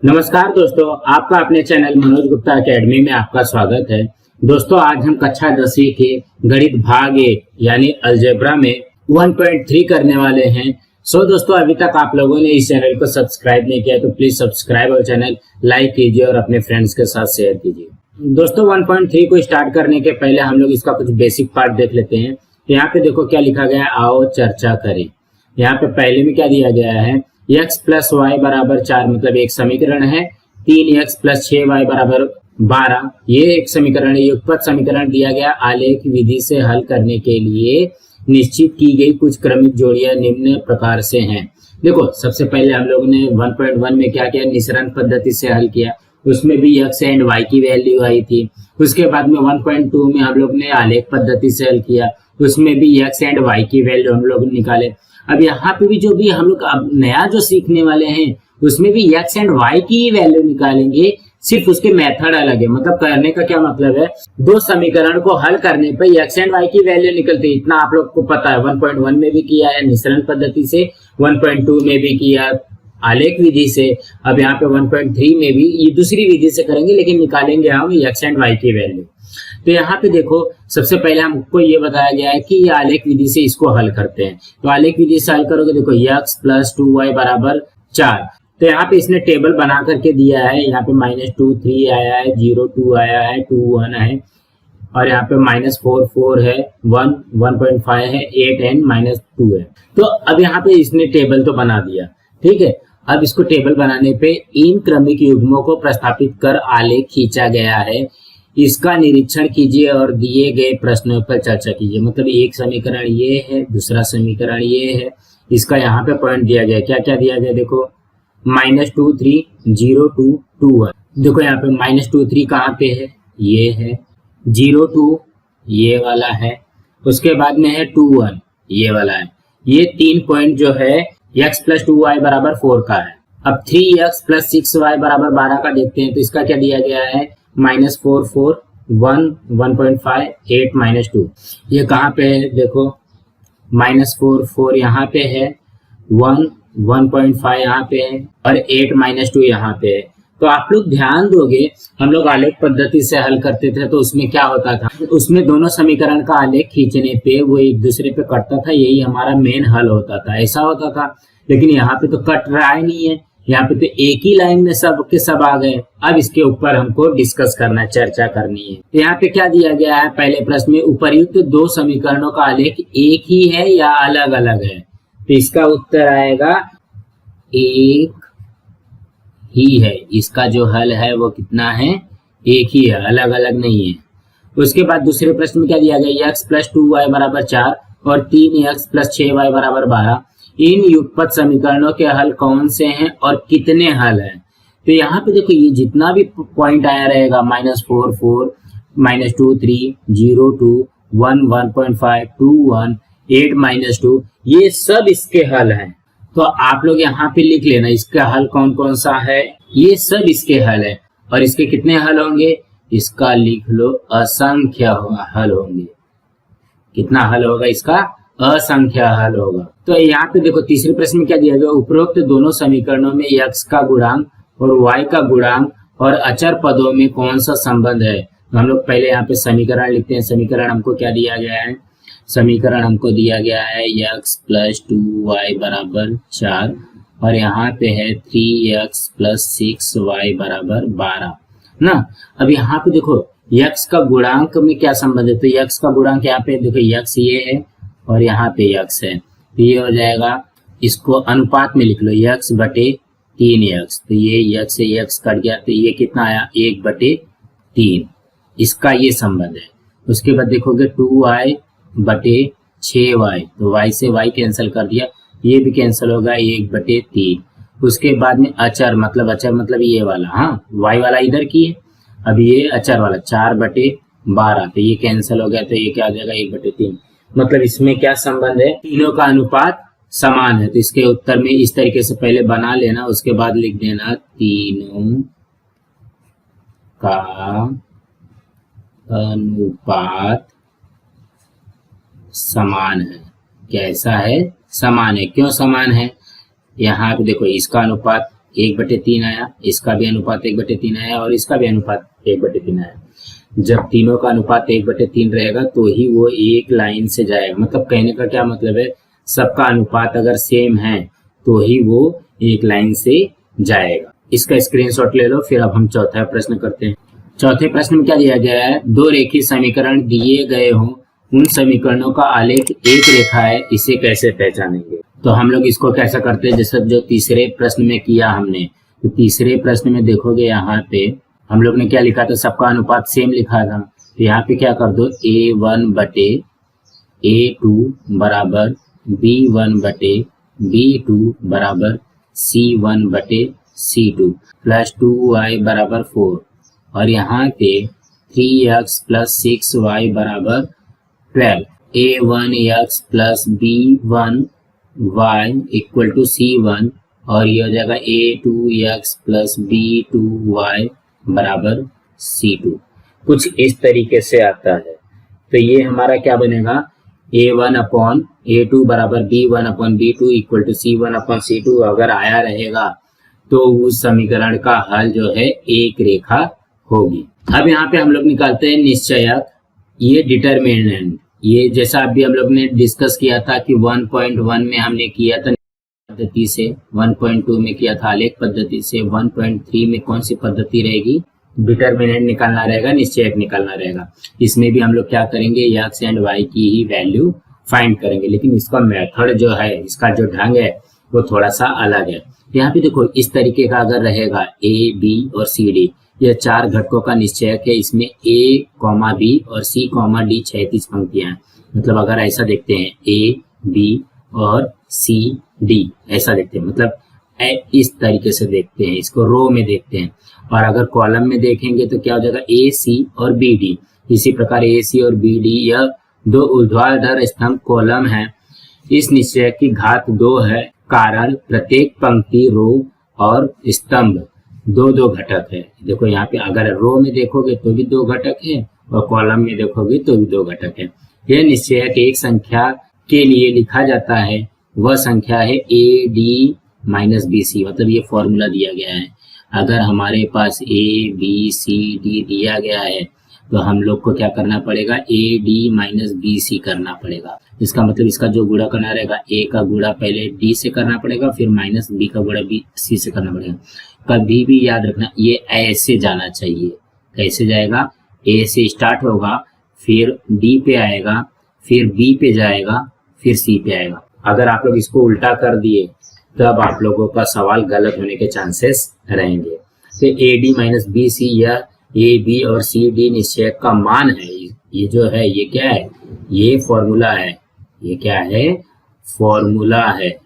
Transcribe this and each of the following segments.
नमस्कार दोस्तों, आपका अपने चैनल मनोज गुप्ता एकेडमी में आपका स्वागत है। दोस्तों, आज हम कक्षा 10वीं के गणित भाग ए यानी अलजेब्रा में 1.3 करने वाले हैं। दोस्तों, अभी तक आप लोगों ने इस चैनल को सब्सक्राइब नहीं किया तो प्लीज सब्सक्राइब और चैनल लाइक कीजिए और अपने फ्रेंड्स के साथ शेयर कीजिए। दोस्तों, 1.3 को स्टार्ट करने के पहले हम लोग इसका कुछ बेसिक पार्ट देख लेते हैं। यहाँ पे देखो क्या लिखा गया है, आओ चर्चा करें। यहाँ पे पहले में क्या दिया गया है, x प्लस वाई बराबर 4 मतलब एक समीकरण है। 3x प्लस 6y बराबर 12 ये एक समीकरण है। युगपत समीकरण दिया गया, आलेख विधि से हल करने के लिए निश्चित की गई कुछ क्रमिक जोड़ियां निम्न प्रकार से हैं। देखो, सबसे पहले हम लोग ने 1.1 में क्या किया, निसरण पद्धति से हल किया। उसमें भी x एंड y की वैल्यू आई थी। उसके बाद में 1.2 में हम लोग ने आलेख पद्धति से हल किया। उसमें भी x एंड y की वैल्यू हम लोग निकाले। अब यहाँ पे भी जो भी हम लोग अब नया जो सीखने वाले हैं उसमें भी x एंड y की वैल्यू निकालेंगे, सिर्फ उसके मेथड अलग है। मतलब करने का क्या मतलब है, दो समीकरण को हल करने पे x एंड y की वैल्यू निकलती है, इतना आप लोग को पता है। 1.1 में भी किया है निसरण पद्धति से, 1.2 में भी किया आलेख विधि से। अब यहाँ पे 1.3 में भी ये दूसरी विधि से करेंगे, लेकिन निकालेंगे हम x एंड y की वैल्यू। तो यहाँ पे देखो, सबसे पहले हमको ये बताया गया है कि ये आलेख विधि से इसको हल करते हैं। तो आलेख विधि से हल करोगे, देखो x प्लस 2y बराबर 4। तो यहाँ पे इसने टेबल बना करके दिया है। यहाँ पे -2 3 आया है, 0 2 आया है, 2 1 है, और यहाँ पे -4 4 है, 1 1.5 है, 8 एंड -2 है। तो अब यहाँ पे इसने टेबल तो बना दिया, ठीक है। अब इसको टेबल बनाने पे इन क्रमिक युग्मों को प्रस्थापित कर आलेख खींचा गया है। इसका निरीक्षण कीजिए और दिए गए प्रश्नों पर चर्चा कीजिए। मतलब एक समीकरण ये है, दूसरा समीकरण ये है। इसका यहाँ पे पॉइंट दिया गया, क्या क्या दिया गया देखो, -2 3 0 2 2 1। देखो यहाँ पे -2 3 कहाँ पे है, ये है। 0 2 ये वाला है। उसके बाद में है 2 1 ये वाला है। ये 3 पॉइंट जो है x प्लस 2y बराबर 4 का है। अब 3x प्लस 6y बराबर 12 का देखते हैं। तो इसका क्या दिया गया है, -4 4 1 1.5 8 -2। ये कहाँ पे है देखो, -4 4 यहाँ पे है, 1 1.5 यहाँ पे है, और 8 -2 यहाँ पे है। तो आप लोग ध्यान दोगे, हम लोग आलेख पद्धति से हल करते थे तो उसमें क्या होता था, उसमें दोनों समीकरण का आलेख खींचने पे वो एक दूसरे पे कटता था, यही हमारा मेन हल होता था, ऐसा होता था। लेकिन यहाँ पे तो कट रहा ही नहीं है, यहाँ पे तो एक ही लाइन में सब के सब आ गए। अब इसके ऊपर हमको डिस्कस करना है, चर्चा करनी है। तो यहाँ पे क्या दिया गया है, पहले प्रश्न में उपर्युक्त दो समीकरणों का आलेख एक ही है या अलग अलग है। तो इसका उत्तर आएगा एक ही है। इसका जो हल है वो कितना है, एक ही है, अलग अलग नहीं है। उसके बाद दूसरे प्रश्न में क्या दिया गया, x प्लस 2y बराबर 4 और 3x प्लस 6y बराबर 12। इन युगपत समीकरणों के हल कौन से हैं और कितने हल हैं। तो यहाँ पे देखो, ये जितना भी पॉइंट आया रहेगा, -4 4 -2 3 0 2 1 1.5 2 1 8 -2, ये सब इसके हल हैं। तो आप लोग यहाँ पे लिख लेना, इसका हल कौन कौन सा है, ये सब इसके हल है। और इसके कितने हल होंगे, इसका लिख लो, असंख्य हल होंगे। कितना हल होगा इसका, असंख्य हल होगा। तो यहाँ पे देखो, तीसरे प्रश्न में क्या दिया गया, उपरोक्त दोनों समीकरणों में x का गुणांक और y का गुणांक और अचर पदों में कौन सा संबंध है। तो हम लोग पहले यहाँ पे समीकरण लिखते हैं। समीकरण हमको क्या दिया गया है, समीकरण हमको दिया गया है x प्लस 2y बराबर 4 और यहाँ पे है 3x प्लस 6y बराबर 12 ना। अब यहाँ पे देखो, x का गुणांक में क्या संबंध है, तो x का गुणांक यहाँ पे देखो, x ये है और यहाँ पे x है। तो ये हो जाएगा, इसको अनुपात में लिख लो, x बटे 3x। तो ये x से x कट गया, तो ये कितना आया, 1/3। इसका ये संबंध है। उसके बाद देखोगे 2y बटे 6y, तो y से y कैंसिल कर दिया, ये भी कैंसिल होगा, 1/3। उसके बाद में अचर मतलब ये वाला, हाँ y वाला इधर की है, अब ये अचर वाला 4/12, तो ये कैंसिल हो गया, तो ये क्या आ जाएगा, 1/3। मतलब इसमें क्या संबंध है, तीनों का अनुपात समान है। तो इसके उत्तर में इस तरीके से पहले बना लेना, उसके बाद लिख देना तीनों का अनुपात समान है। कैसा है, समान है। क्यों समान है, यहाँ पे देखो, इसका अनुपात 1/3 आया, इसका भी अनुपात 1/3 आया और इसका भी अनुपात 1/3 आया। जब तीनों का अनुपात 1/3 रहेगा तो ही वो एक लाइन से जाएगा। मतलब कहने का क्या मतलब है, सबका अनुपात अगर सेम है तो ही वो एक लाइन से जाएगा। इसका स्क्रीनशॉट ले लो। फिर अब हम चौथा प्रश्न करते हैं। चौथे प्रश्न में क्या दिया गया है, दो रेखीय समीकरण दिए गए हों, उन समीकरणों का आलेख एक रेखा है, इसे कैसे पहचानेंगे। तो हम लोग इसको कैसा करते हैं, जैसे जो तीसरे प्रश्न में किया हमने, तो तीसरे प्रश्न में देखोगे यहाँ पे हम लोग ने क्या लिखा था, सबका अनुपात सेम लिखा था। तो यहाँ पे क्या कर दो, A1/A2 बराबर B1/B2 बराबर C1/C2 प्लस 2y बराबर 4 और यहाँ पे 3x प्लस 6y बराबर 12। A1x plus B1y equal to C1 और ये हो जाएगा A2x प्लस B2y बराबर C2। कुछ इस तरीके से आता है। तो ये हमारा क्या बनेगा, A1/A2 बराबर B1/B2 इक्वल टू C1/C2 अगर आया रहेगा तो उस समीकरण का हल जो है एक रेखा होगी। अब यहाँ पे हम लोग निकालते हैं निश्चयक, ये डिटरमिनेंट। ये जैसा अभी हम लोग ने डिस्कस किया था कि 1.1 में हमने किया था पद्धति से, 1.2 में किया था आलेख पद्धति से, 1.3 में कौन सी पद्धति रहेगी, डिटरमिनेंट निकालना रहेगा, निश्चयक निकालना रहेगा। इसमें भी हम लोग क्या करेंगे, एक्स एंड वाई की ही वैल्यू फाइंड करेंगे, लेकिन इसका मेथड जो है, इसका जो ढंग है वो थोड़ा सा अलग है। यहाँ पे देखो इस तरीके का अगर रहेगा A, B और C, D, यह चार घटकों का निश्चयक है। इसमें A, B और C, D क्षैतिज पंक्तियां हैं। मतलब अगर ऐसा देखते हैं A, B और C, D ऐसा देखते हैं, मतलब इस तरीके से देखते हैं, इसको रो में देखते हैं। और अगर कॉलम में देखेंगे तो क्या हो जाएगा, A, C और B, D। इसी प्रकार A, C और B, D यह दो ऊर्ध्वाधर स्तंभ कॉलम है। इस निश्चयक की घात 2 है, कारण प्रत्येक पंक्ति, रो और स्तंभ दो घटक है। देखो यहाँ पे अगर रो में देखोगे तो भी 2 घटक है और कॉलम में देखोगे तो भी 2 घटक है। यह निश्चयक एक संख्या के लिए लिखा जाता है, वह संख्या है AD-BC। मतलब ये फॉर्मूला दिया गया है। अगर हमारे पास ABCD दिया गया है तो हम लोग को क्या करना पड़ेगा, AD-BC करना पड़ेगा। इसका मतलब इसका जो गुणा करना रहेगा, A का गुणा पहले D से करना पड़ेगा, फिर माइनस B का गुणा C से करना पड़ेगा। कभी भी याद रखना ये ऐसे जाना चाहिए। कैसे जाएगा, A से स्टार्ट होगा, फिर D पे आएगा, फिर B पे जाएगा, फिर C पे आएगा। अगर आप लोग इसको उल्टा कर दिए तब आप लोगों का सवाल गलत होने के चांसेस रहेंगे। तो AD-BC या AB और CD निश्चयक का मान है। ये जो है ये क्या है, ये फॉर्मूला है। ये क्या है, फॉर्मूला है।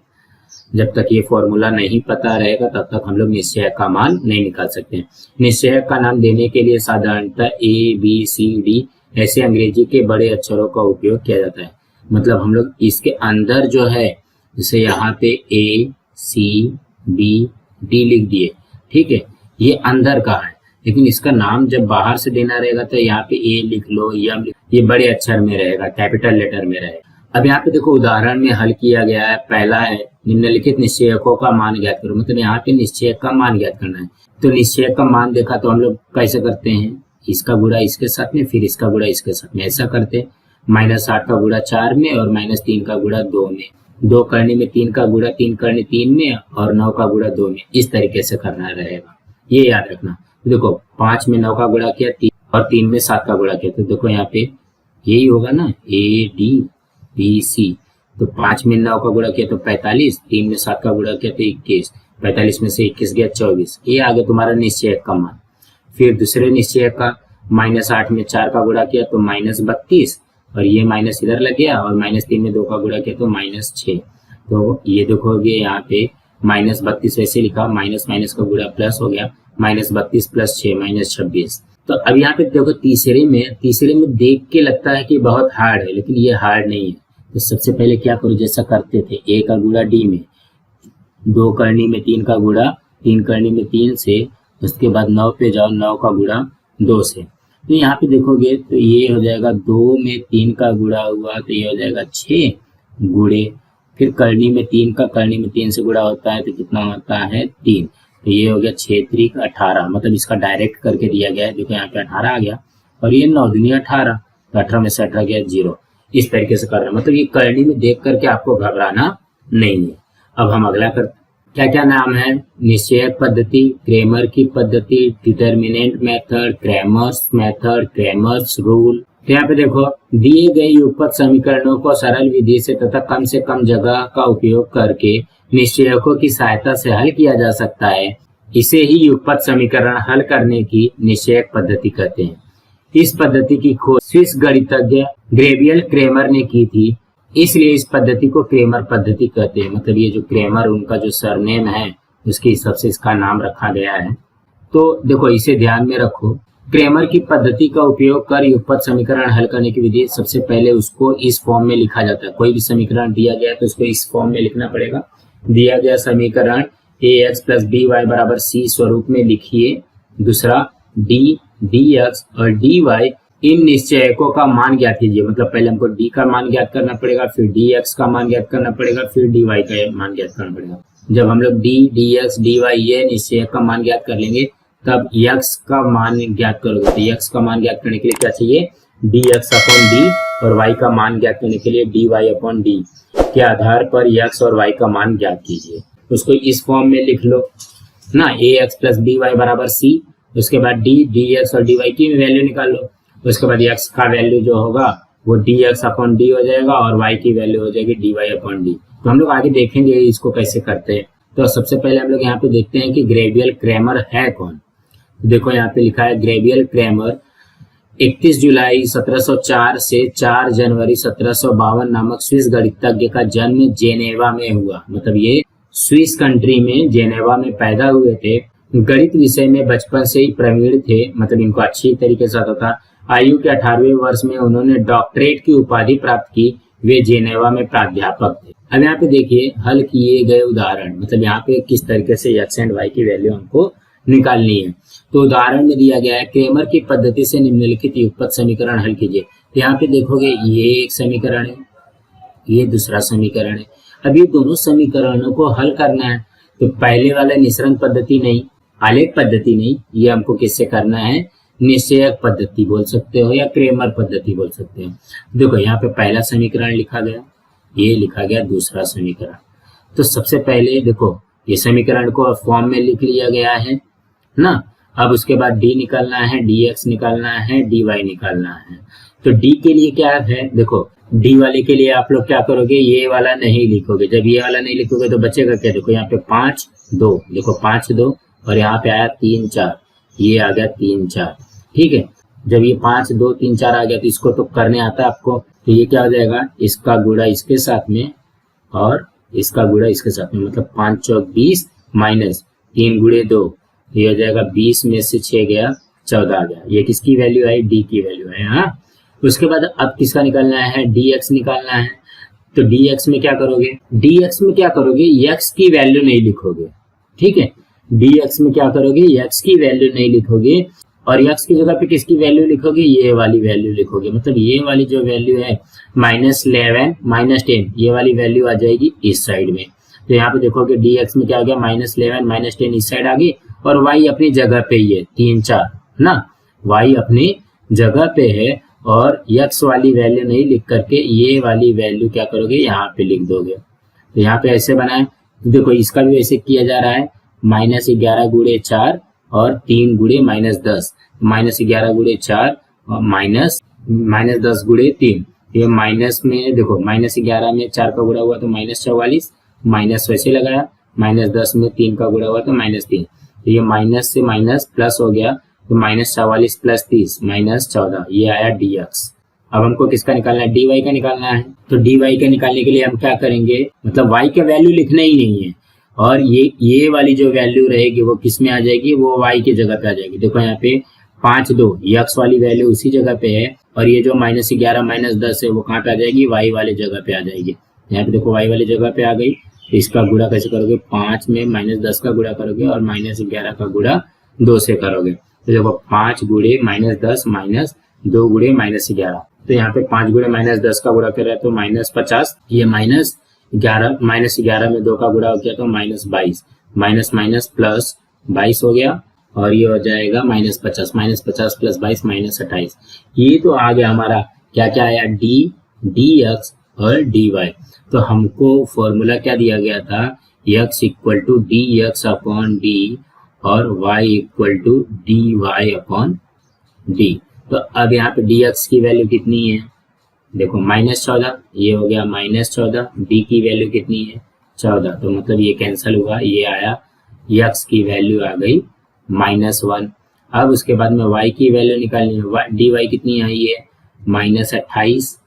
जब तक ये फॉर्मूला नहीं पता रहेगा तब तक हम लोग निश्चयक का मान नहीं निकाल सकते। निश्चयक का नाम देने के लिए साधारणतः ABCD ऐसे अंग्रेजी के बड़े अक्षरों का उपयोग किया जाता है। मतलब हम लोग इसके अंदर जो है, जैसे यहाँ पे ACBD लिख दिए, ठीक है, ये अंदर का है। लेकिन इसका नाम जब बाहर से देना रहेगा तो यहाँ पे A लिख लो, या ये बड़े अक्षर में रहेगा, कैपिटल लेटर में रहेगा। अब यहाँ पे देखो उदाहरण में हल किया गया है। पहला है निम्नलिखित निश्चयकों का मान ज्ञात करो। मतलब यहाँ पे निश्चयक का मान ज्ञात करना है। तो निश्चयक का मान देखा तो हम लोग कैसे करते हैं, इसका गुणा इसके साथ में, फिर इसका गुणा इसके साथ में, ऐसा करते हैं। -8 का गुणा 4 में और -3 का गुणा 2 में, 2 करने में 3 का गुणा 3 करने 3 में और 9 का गुणा 2 में, इस तरीके से करना रहेगा। ये याद रखना। देखो 5 में 9 का गुणा किया 3 और 3 में 7 का गुणा किया, तो देखो यहाँ पे यही होगा ना, ADBC। तो 5 में 9 का गुणा किया तो 45, 3 में 7 का गुणा किया तो 21, 45 में से 21 गया 24। ये आगे तुम्हारा निश्चयक का मान। फिर दूसरे निश्चयक का -8 में 4 का गुणा किया तो -32 और ये माइनस इधर लग गया, और -3 में 2 का गुणा किया तो -6। तो ये देखोगे यहाँ पे -32 वैसे लिखा, माइनस माइनस का गुणा प्लस हो गया, -32 + 6 -26। तो अब यहाँ पे देखो तीसरे में देख के लगता है कि बहुत हार्ड है, लेकिन ये हार्ड नहीं है। तो सबसे पहले क्या करो, जैसा करते थे, A का गुणा D में, 2 करनी में 3 का गुणा 3 करनी में 3 से, उसके बाद 9 पे जाओ, 9 का गुणा 2 से। तो यहाँ पे देखोगे तो ये हो जाएगा 2 में 3 का गुणा हुआ तो ये हो जाएगा 6 गुणे, फिर करनी में 3 का करनी में 3 से गुणा होता है तो कितना होता है 3। तो ये हो गया 6×3=18, मतलब इसका डायरेक्ट करके दिया गया है। देखो यहाँ पे 18 आ गया और ये 9×2=18, तो 18 में से 18 गया 0। इस तरीके से कर रहे हैं, मतलब ये करनी में देख करके आपको घबराना नहीं है। अब हम अगला करते, क्या क्या नाम है? निश्चयक पद्धति, क्रेमर की पद्धति, determinant method, Cramer's method, Cramer's rule. तो यहाँ पे देखो, दिए गए युगपत समीकरणों को सरल विधि से कम जगह का उपयोग करके निश्चयकों की सहायता से हल किया जा सकता है। इसे ही युगपत समीकरण हल करने की निश्चयक पद्धति कहते हैं। इस पद्धति की खोज स्विस गणितज्ञ गैब्रिएल क्रेमर ने की थी, इसलिए इस पद्धति को क्रेमर पद्धति कहते हैं। मतलब ये जो क्रेमर, उनका जो सरनेम है, उसके हिसाब से इसका नाम रखा गया है। तो देखो, इसे ध्यान में रखो। क्रेमर की पद्धति का उपयोग कर युगपत समीकरण हल करने की विधि, सबसे पहले उसको इस फॉर्म में लिखा जाता है। कोई भी समीकरण दिया गया तो उसको इस फॉर्म में लिखना पड़ेगा। दिया गया समीकरण ax + by = c स्वरूप में लिखिए। दूसरा, dx और dy, इन निश्चयकों का मान ज्ञात कीजिए। मतलब पहले हमको d का मान ज्ञात करना पड़ेगा, फिर dx का मान ज्ञात करना पड़ेगा, फिर dy का मान ज्ञात करना पड़ेगा। जब हम लोग d, dx, dy ये निश्चयक का मान ज्ञात कर लेंगे, तब x का मान ज्ञात करोगे। तो x का मान ज्ञात करने के लिए क्या चाहिए? dx/d, और y का मान ज्ञात करने के लिए dy/d के आधार पर x और y का मान ज्ञात कीजिए। उसको इस फॉर्म में लिख लो ना, ax + by = c। उसके बाद d, dx और dy की वैल्यू निकाल लो। उसके बाद x का वैल्यू जो होगा वो dx/d हो जाएगा और y की वैल्यू हो जाएगी dy/d। तो हम लोग आगे देखेंगे इसको कैसे करते हैं। तो सबसे पहले हम लोग यहाँ पे देखते हैं कि गैब्रिएल क्रेमर है कौन। देखो यहाँ पे लिखा है, गैब्रिएल क्रेमर 31 जुलाई 1704 से 4 जनवरी 1752 नामक स्विस गणितज्ञ का जन्म जेनेवा में हुआ। मतलब ये स्विस कंट्री में जेनेवा में पैदा हुए थे। गणित विषय में बचपन से ही प्रवीण थे, मतलब इनको अच्छी तरीके से आता था। आयु के 18वें वर्ष में उन्होंने डॉक्टरेट की उपाधि प्राप्त की। वे जेनेवा में प्राध्यापक थे। अब यहाँ पे देखिए हल किए गए उदाहरण, मतलब यहाँ पे किस तरीके से x एंड y की वैल्यू हमको निकालनी है। तो उदाहरण में दिया गया है, क्रेमर की पद्धति से निम्नलिखित युगपत समीकरण हल कीजिए। तो यहाँ पे देखोगे ये एक समीकरण है, ये दूसरा समीकरण है। अब ये दोनों समीकरणों को हल करना है, तो पहले वाला निःसरण पद्धति नहीं, आलेख पद्धति नहीं, ये हमको किससे करना है? निश्चयक पद्धति बोल सकते हो या क्रेमर पद्धति बोल सकते हो। देखो यहाँ पे पहला समीकरण लिखा गया, ये लिखा गया दूसरा समीकरण। तो सबसे पहले देखो ये समीकरण को फॉर्म में लिख लिया गया है ना। अब उसके बाद d निकालना है, dx निकालना है, dy निकालना है। तो d के लिए क्या है? देखो d वाले के लिए आप लोग क्या करोगे? ये वाला नहीं लिखोगे। जब ये वाला नहीं लिखोगे तो बचेगा क्या? देखो यहाँ पे 5 2, देखो 5 2 और यहाँ पे आया 3 4, ये आ गया 3 4। ठीक है, जब ये 5 2 3 4 आ गया तो इसको तो करने आता है आपको। तो ये क्या हो जाएगा? इसका गुणा इसके साथ में और इसका गुणा इसके साथ में, मतलब 5 चौक 20 माइनस 3 गुणे 2, ये हो जाएगा 20 में से 6 गया 14 आ गया। ये किसकी वैल्यू आई? डी की वैल्यू है। हाँ, उसके बाद अब किसका निकालना है? dx निकालना है। तो dx में क्या करोगे? dx में क्या करोगे? x की वैल्यू नहीं लिखोगे। ठीक है, dx में क्या करोगे? x की वैल्यू नहीं लिखोगे और x की जगह पे किसकी वैल्यू लिखोगे? ये वाली वैल्यू लिखोगे। मतलब ये वाली जो वैल्यू है -11 -10, ये वाली वैल्यू आ जाएगी इस साइड में। तो यहाँ पे देखोगे dx में क्या आ गया? -11 -10 इस साइड आ गई और y अपनी जगह पे ही है 3 4 ना, y अपनी जगह पे है और x वाली वैल्यू नहीं लिख करके ये वाली वैल्यू क्या करोगे? यहाँ पे लिख दोगे। तो यहाँ पे ऐसे बनाए, तो देखो इसका भी ऐसे किया जा रहा है, -11 गुणे 4 और 3 गुणे -10, -11 गुणे 4 और -10 गुणे 3। ये माइनस में देखो, -11 में 4 का गुणा हुआ तो -44, माइनस वैसे लगाया, -10 में 3 का गुणा हुआ तो -3। तो ये माइनस से माइनस प्लस हो गया, तो -44 + 30 -14, ये आया dx। अब हमको किसका निकालना है? dy का निकालना है। तो dy का निकालने के लिए हम क्या करेंगे? मतलब y का वैल्यू लिखना ही नहीं है और ये वाली जो वैल्यू रहेगी वो किस में आ जाएगी? वो y की जगह पे आ जाएगी। देखो यहाँ पे 5 2, x वाली वैल्यू उसी जगह पे है और ये जो -11 -10 है वो कहाँ पे आ जाएगी? y वाली जगह पे आ जाएगी। यहाँ पे देखो y वाली जगह पे आ गई। तो इसका गुणा कैसे करोगे? 5 में -10 का गुणा करोगे और -11 का गुणा 2 से करोगे। तो देखो 5 गुणे -10 माइनस 2 गुणे -11। तो यहाँ पे 5 गुणे -10 का गुणा कर रहे हैं तो -50, ये -11 में 2 का गुणा हो गया तो -22, माइनस माइनस प्लस 22 हो गया, और ये हो जाएगा -50, -50 + 22 -28। ये तो आ गया हमारा, क्या क्या आया, डी, डी एक्स और डी वाई। तो हमको फॉर्मूला क्या दिया गया था, x = dx/d और y = dy/d। तो अब यहाँ पे dx की वैल्यू कितनी है, देखो -14, ये हो गया -14, d की वैल्यू कितनी है 14, तो मतलब ये कैंसिल हुआ, ये आया, x की वैल्यू आ गई -1। अब उसके बाद में y की वैल्यू निकालनी है, dy कितनी आई है -28,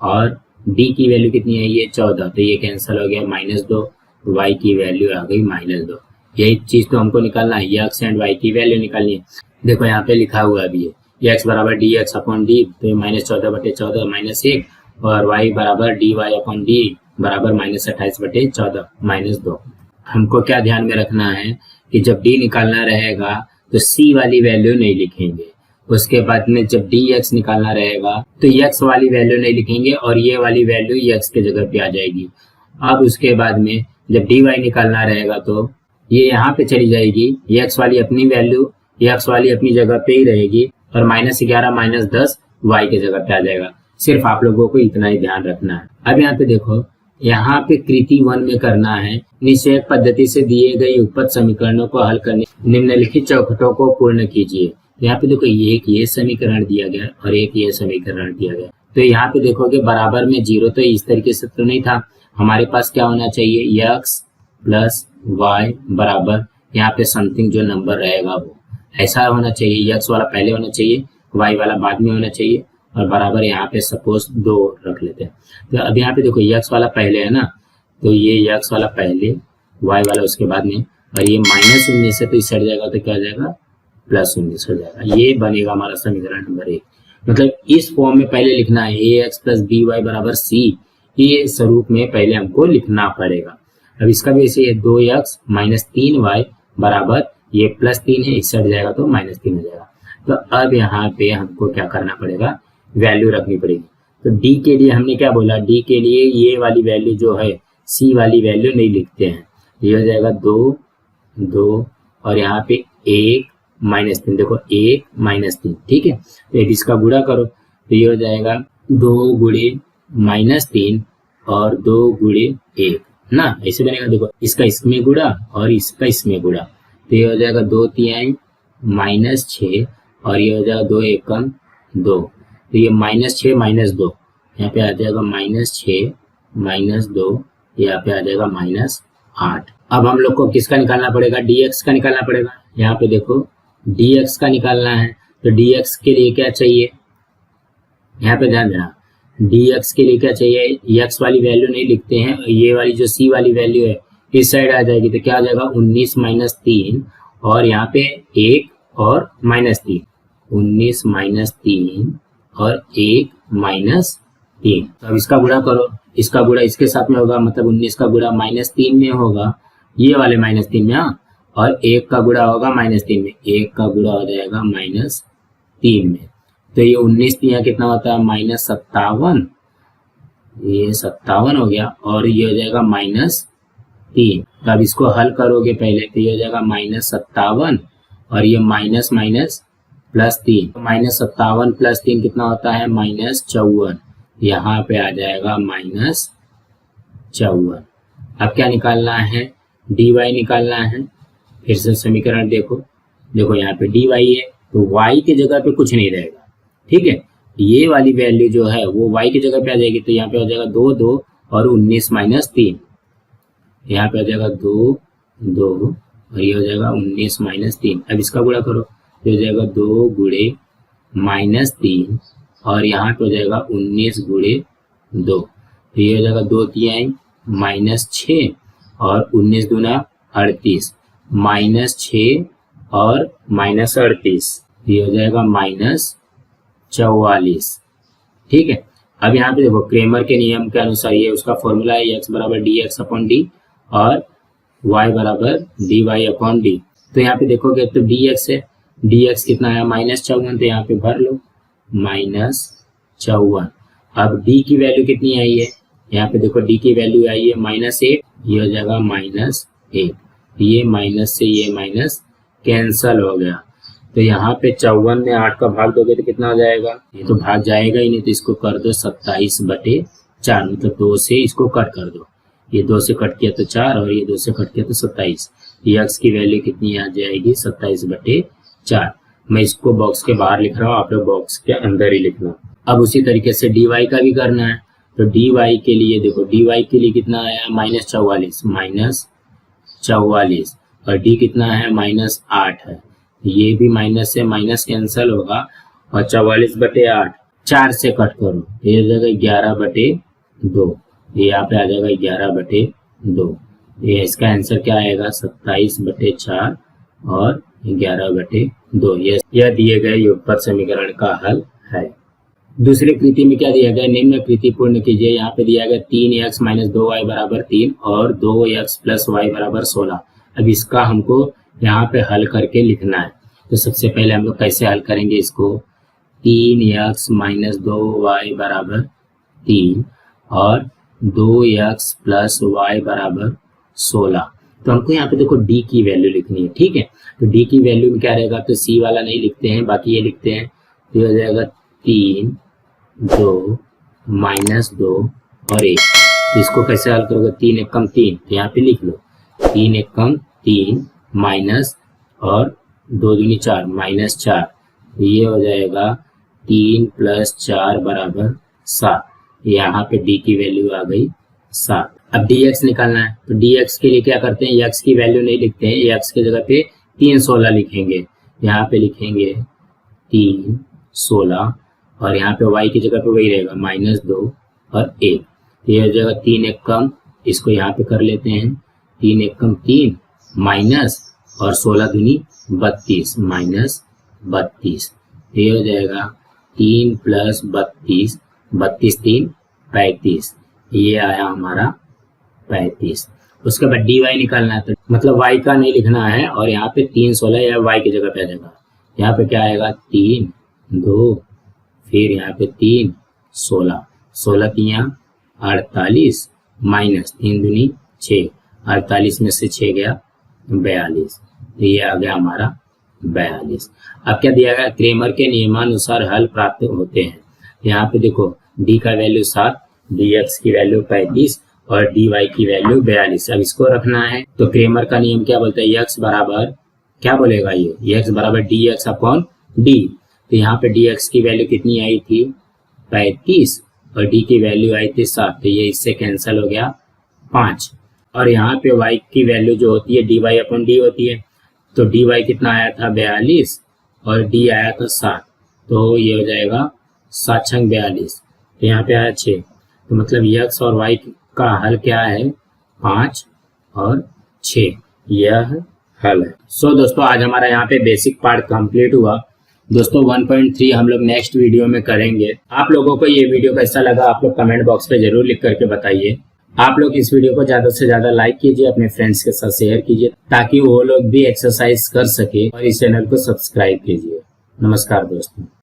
और d की वैल्यू कितनी आई है 14, तो ये कैंसिल हो गया -2, y की वैल्यू आ गई -2। यही चीज तो हमको निकालना है, x एंड y की वैल्यू निकालनी है। देखो यहाँ पे लिखा हुआ भी है, x = dx/d, तो -14/14 -1, और y = dy/d बराबर -28/14 -2। हमको क्या ध्यान में रखना है कि जब d निकालना रहेगा तो c वाली वैल्यू नहीं लिखेंगे, उसके बाद में जब dx निकालना रहेगा तो x वाली वैल्यू नहीं लिखेंगे, और ये वाली वैल्यू x के जगह पे आ जाएगी। अब उसके बाद में जब dy निकालना रहेगा तो ये यहाँ पे चली जाएगी, x वाली अपनी वैल्यू, x वाली अपनी जगह पे ही रहेगी, और -11 -10 y के जगह पे आ जाएगा। सिर्फ आप लोगों को इतना ही ध्यान रखना है। अब यहाँ पे देखो, यहाँ पे कृति 1 में करना है, निषेध पद्धति से दिए गए उपपद समीकरणों को हल करने निम्नलिखित चौखटों को पूर्ण कीजिए। यहाँ पे देखो, एक ये समीकरण दिया गया और एक ये समीकरण दिया गया। तो यहाँ पे देखोगे बराबर में 0, तो इस तरीके से तो नहीं था, हमारे पास क्या होना चाहिए, x + y बराबर यहाँ पे समथिंग जो नंबर रहेगा वो ऐसा होना चाहिए, x वाला पहले होना चाहिए, y वाला बाद में होना चाहिए, और बराबर यहाँ पे सपोज 2 रख लेते हैं। तो अब यहाँ पे देखो, x वाला पहले है ना, तो ये x वाला पहले, y वाला उसके बाद में, और ये -19 है तो इस साइड जाएगा तो क्या हो जाएगा, +19 हो जाएगा। ये बनेगा हमारा समीकरण नंबर 1। मतलब इस फॉर्म में पहले लिखना है, ax + by = c, ये स्वरूप में पहले हमको लिखना पड़ेगा। अब इसका भी ऐसे है, 2x - 3y बराबर, ये +3 है, इस साइड जाएगा तो -3 हो जाएगा। तो अब यहाँ पे हमको क्या करना पड़ेगा, वैल्यू रखनी पड़ेगी। तो d के लिए हमने क्या बोला, d के लिए ये वाली वैल्यू जो है, c वाली वैल्यू नहीं लिखते हैं, ये हो जाएगा 2 2, और यहाँ पे 1 -3, देखो 1 -3, ठीक है। तो अब इसका गुणा करो, तो ये हो जाएगा 2 × -3 और 2 × 1 ना, ऐसे बनेगा। देखो, इसका इसमें गुणा और इसका इसमें गुणा, तो ये हो जाएगा 2 तिहाई -6, और ये हो जाएगा 2 एकम 2, तो ये -6 - 2, यहाँ पे आ जाएगा -6 - 2, यहाँ पे आ जाएगा -8। अब हम लोग को किसका निकालना पड़ेगा, dx का निकालना पड़ेगा। यहाँ पे देखो, dx का निकालना है, तो dx के लिए क्या चाहिए, यहाँ पे ध्यान देना, dx के लिए क्या चाहिए, x वाली वैल्यू नहीं लिखते हैं, ये वाली जो c वाली वैल्यू है इस साइड आ जाएगी, तो क्या आ जाएगा 19 - 3, और यहाँ पे 1 और -3, 19 - 3 और 1 - 3। तो अब इसका गुणा करो, इसका गुणा इसके साथ में होगा, मतलब 19 का गुणा -3 में होगा, ये वाले -3 में, हाँ, और 1 का गुणा होगा -3 में, 1 का गुणा हो जाएगा -3 में। तो ये 19 यहाँ कितना होता है, -57, ये 57 हो गया, और ये हो जाएगा -3। तो अब इसको हल करोगे पहले, तो ये हो जाएगा -57, और ये माइनस +3, -57 + 3 कितना होता है, -54, यहाँ पे आ जाएगा -54। अब क्या निकालना है, dy निकालना है। फिर से समीकरण देखो, यहाँ पे dy है तो y की जगह पे कुछ नहीं रहेगा, ठीक है। ये वाली वैल्यू जो है वो y की जगह पे आ जाएगी, तो यहाँ पे हो जाएगा 2 2 और 19 - 3, यहाँ पे हो जाएगा 2 2 और ये हो जाएगा 19 - 3। अब इसका गुणा करो, तो हो जाएगा 2 × -3, और यहाँ पे हो जाएगा 19 × 2, तो ये हो जाएगा 2 तिहाई -6 और 19 दूना 38, -6 और -38, ये हो जाएगा -44, ठीक है। अब यहाँ पे देखो, क्रेमर के नियम के अनुसार ये उसका फॉर्मूला है, x = dx/d और y = dy/d। तो यहाँ पे देखोगे तो dx है, dx कितना है -54, तो यहाँ पे भर लो -54। अब d की वैल्यू कितनी आई है, यहाँ पे देखो d की वैल्यू आई है -8, ये हो जाएगा -8, ये माइनस से ये माइनस, कैंसल हो गया। तो यहाँ पे 54 में 8 का भाग दोगे तो कितना हो जाएगा, ये तो भाग जाएगा ही नहीं, तो इसको कर दो 27/4, मतलब 2 से इसको कट कर दो, ये 2 से कट किया तो 4 और ये 2 से कट किया तो 27। x की वैल्यू कितनी आ जाएगी, 27/4। मैं इसको बॉक्स के बाहर लिख रहा हूँ, आप लोग बॉक्स के अंदर ही लिखना। अब उसी तरीके से dy का भी करना है। तो dy के लिए देखो, dy के लिए कितना आया, -44 और d कितना है, -8 है। ये भी माइनस से माइनस कैंसल होगा और 44/8 4 से कट करो, ये हो जाएगा 11/2, ये यहाँ पे आ जाएगा 11/2। ये इसका आंसर क्या आएगा, 27/4 और 11/2। यह दिए गए युगपत समीकरण का हल है। दूसरी कृति में क्या दिया गया, निम्न कृति पूर्ण कीजिए। यहाँ पे दिया गया 3x - 2y = 3 और 2x + y = 16। अब इसका हमको यहाँ पे हल करके लिखना है। तो सबसे पहले हम लोग कैसे हल करेंगे इसको, 3x - 2y = 3 और 2x + y = 16। तो हमको यहाँ पे देखो d की वैल्यू लिखनी है, ठीक है। तो d की वैल्यू में क्या रहेगा, तो c वाला नहीं लिखते हैं, बाकी ये लिखते हैं। तो ये हो जाएगा 3, 2, -2 और 1। तो इसको कैसे हल करोगे, 3 एकम 3, तो यहाँ पे लिख लो 3 एकम 3 माइनस और 2 दूनी 4 -4। ये हो जाएगा 3 + 4 = 7। यहाँ पे d की वैल्यू आ गई 7। अब dx निकालना है। तो dx के लिए क्या करते हैं, x की वैल्यू नहीं लिखते हैं, x की जगह पे 3 16 लिखेंगे। यहाँ पे लिखेंगे 3 16 और यहाँ पे y की जगह पे वही रहेगा -2 और 1। ये हो जाएगा 3 एकम, इसको यहाँ पे कर लेते हैं, 3 एकम 3 माइनस और 16 दूनी 32 -32। ये हो जाएगा 3 + 32, 32 3 35, ये आया हमारा 35। उसके बाद dy निकालना है, तो मतलब y का नहीं लिखना है और यहाँ पे 3 16 या y की जगह पे आ जाएगा। यहाँ पे क्या आएगा, 3 2 फिर यहाँ पे 3 16, 16 3 48 माइनस 3 दूनी 6, 48 में से 6 गया 42। तो ये आ गया हमारा 42। अब क्या दिया गया, क्रेमर के नियमानुसार हल प्राप्त होते हैं। यहाँ पे देखो d का वैल्यू 7, dx की वैल्यू 35 और dy की वैल्यू 42। अब इसको रखना है। तो क्रेमर का नियम क्या बोलता है, x बराबर क्या बोलेगा, ये x बराबर dx/d। तो यहाँ पे dx की वैल्यू कितनी आई थी, 35 और d की वैल्यू आई थी 7। तो ये इससे कैंसिल हो गया 5। और यहाँ पे y की वैल्यू जो होती है dy/d होती है। तो dy कितना आया था, 42 और d आया था 7। तो ये हो जाएगा 7 × 42। तो यहाँ पे आया 6। तो मतलब x और y का हल क्या है, 5 और 6, यह हल है। सो दोस्तों आज हमारा यहाँ पे बेसिक पार्ट कंप्लीट हुआ। दोस्तों 1.3 हम लोग नेक्स्ट वीडियो में करेंगे। आप लोगों को ये वीडियो कैसा लगा आप लोग कमेंट बॉक्स पे जरूर लिख करके बताइए। आप लोग इस वीडियो को ज्यादा से ज्यादा लाइक कीजिए, अपने फ्रेंड्स के साथ शेयर कीजिए ताकि वो लोग भी एक्सरसाइज कर सके और इस चैनल को सब्सक्राइब कीजिए। नमस्कार दोस्तों।